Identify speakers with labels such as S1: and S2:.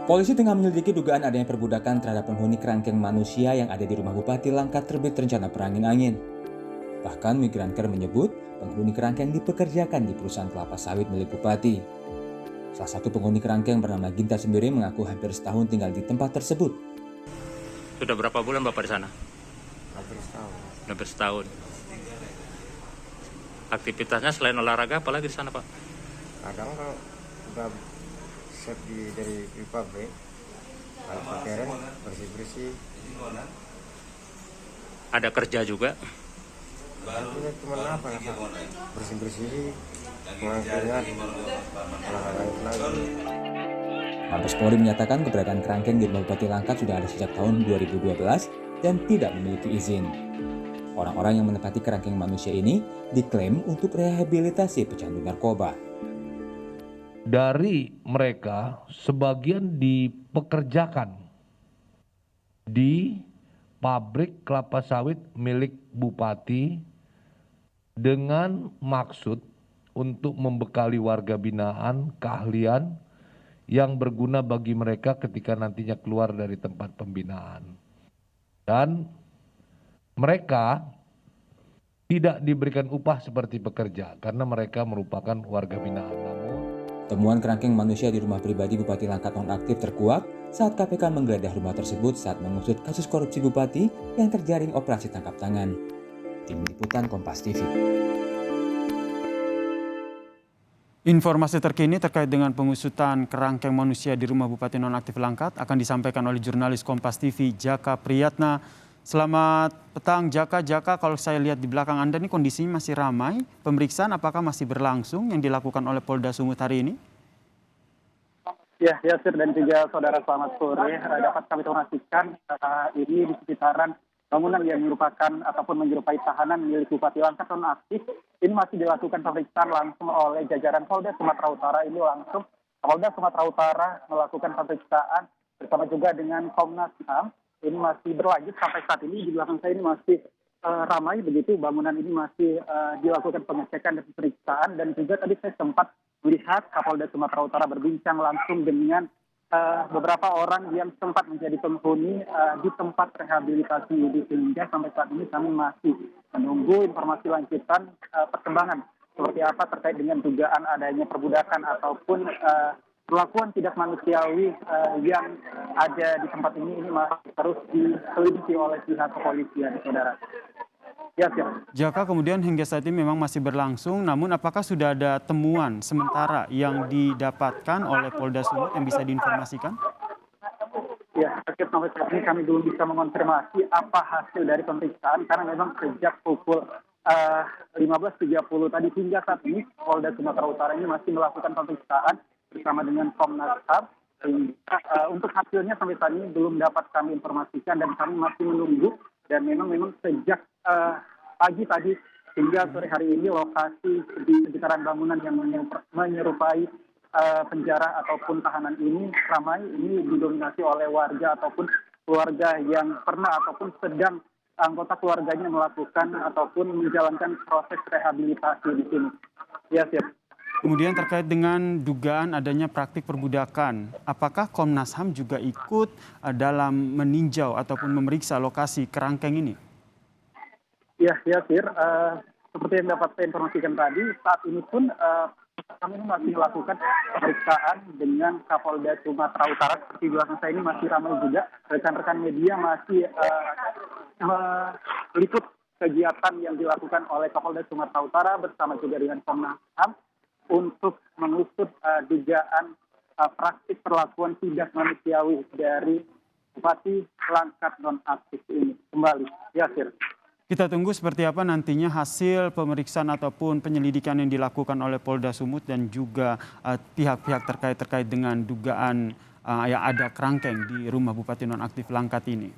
S1: Polisi tengah menyelidiki dugaan adanya perbudakan terhadap penghuni kerangkeng manusia yang ada di rumah Bupati Langkat terbit rencana perangin-angin. Bahkan Migrancare menyebut penghuni kerangkeng dipekerjakan di perusahaan kelapa sawit milik Bupati. Salah satu penghuni kerangkeng bernama Ginta sendiri mengaku hampir setahun tinggal di tempat tersebut.
S2: Sudah berapa bulan Bapak di sana?
S3: Hampir setahun.
S2: Hampir setahun. Aktivitasnya selain olahraga apalagi di sana Pak?
S3: Kadang kalau udah set dari pabrik, kalau pakaian bersih-bersih.
S2: Ada kerja juga?
S3: Ini cuma apa? Bersih-bersih, mengangkatnya, olahraga lagi.
S1: Mabes Polri menyatakan keberadaan kerangkeng di rumah Bupati Langkat sudah ada sejak tahun 2012 dan tidak memiliki izin. Orang-orang yang menempati kerangkeng manusia ini diklaim untuk rehabilitasi pecandu narkoba.
S4: Dari mereka, sebagian dipekerjakan di pabrik kelapa sawit milik Bupati dengan maksud untuk membekali warga binaan keahlian yang berguna bagi mereka ketika nantinya keluar dari tempat pembinaan. Dan mereka tidak diberikan upah seperti pekerja karena mereka merupakan warga binaan.
S1: Temuan kerangkeng manusia di rumah pribadi Bupati Langkat nonaktif terkuak saat KPK menggeledah rumah tersebut saat mengusut kasus korupsi Bupati yang terjaring operasi tangkap tangan. Tim Liputan Kompas TV.
S5: Informasi terkini terkait dengan pengusutan kerangkeng manusia di rumah Bupati nonaktif Langkat akan disampaikan oleh jurnalis Kompas TV Jaka Priyatna. Selamat petang Jaka. Jaka, kalau saya lihat di belakang Anda ini kondisinya masih ramai. Pemeriksaan apakah masih berlangsung yang dilakukan oleh Polda Sumut hari ini?
S6: Ya, Yasir dan juga saudara selamat sore. Dapat kami informasikan ini di sekitaran bangunan yang merupakan ataupun menyerupai tahanan milik Bupati Langkat nonaktif. Ini masih dilakukan pemeriksaan langsung oleh jajaran Polda Sumatera Utara. Ini langsung Polda Sumatera Utara melakukan pemeriksaan bersama juga dengan Komnas HAM. Ini masih berlanjut sampai saat ini. Di belakang saya ini masih ramai begitu. Bangunan ini masih dilakukan pengecekan dan pemeriksaan. Dan juga tadi saya sempat melihat Kapolda Sumatera Utara berbincang langsung dengan beberapa orang yang sempat menjadi penghuni di tempat rehabilitasi ini. Sehingga sampai saat ini kami masih menunggu informasi lanjutan perkembangan seperti apa terkait dengan dugaan adanya perbudakan ataupun perlakuan tidak manusiawi yang ada di tempat ini masih terus diselidiki oleh pihak kepolisian, saudara. Ya, siap.
S5: Jaka, kemudian hingga saat ini memang masih berlangsung, namun apakah sudah ada temuan sementara yang didapatkan oleh Polda Sumut yang bisa diinformasikan?
S6: Ya, sampai saat ini kami belum bisa mengonfirmasi apa hasil dari pemeriksaan karena memang sejak pukul 15.30 tadi hingga saat ini Polda Sumatera Utara ini masih melakukan pemeriksaan bersama dengan Komnas HAM. Untuk hasilnya sampai saat ini belum dapat kami informasikan dan kami masih menunggu. Dan memang sejak pagi tadi hingga sore hari ini lokasi di sekitaran bangunan yang menyerupai penjara ataupun tahanan ini ramai. Ini didominasi oleh warga ataupun keluarga yang pernah ataupun sedang anggota keluarganya melakukan ataupun menjalankan proses rehabilitasi di sini. Ya, siap.
S5: Kemudian terkait dengan dugaan adanya praktik perbudakan, apakah Komnas HAM juga ikut dalam meninjau ataupun memeriksa lokasi kerangkeng ini?
S6: Ya, Sir. Seperti yang dapat saya informasikan tadi, saat ini pun kami masih melakukan pemeriksaan dengan Kapolda Sumatera Utara. Seperti di belakang saya ini masih ramai juga. Rekan-rekan media masih meliput kegiatan yang dilakukan oleh Kapolda Sumatera Utara bersama juga dengan Komnas HAM untuk mengusut dugaan praktik perlakuan tidak manusiawi dari Bupati Langkat nonaktif ini. Kembali, Yasir.
S5: Kita tunggu seperti apa nantinya hasil pemeriksaan ataupun penyelidikan yang dilakukan oleh Polda Sumut dan juga pihak-pihak terkait dengan dugaan yang ada kerangkeng di rumah Bupati nonaktif Langkat ini.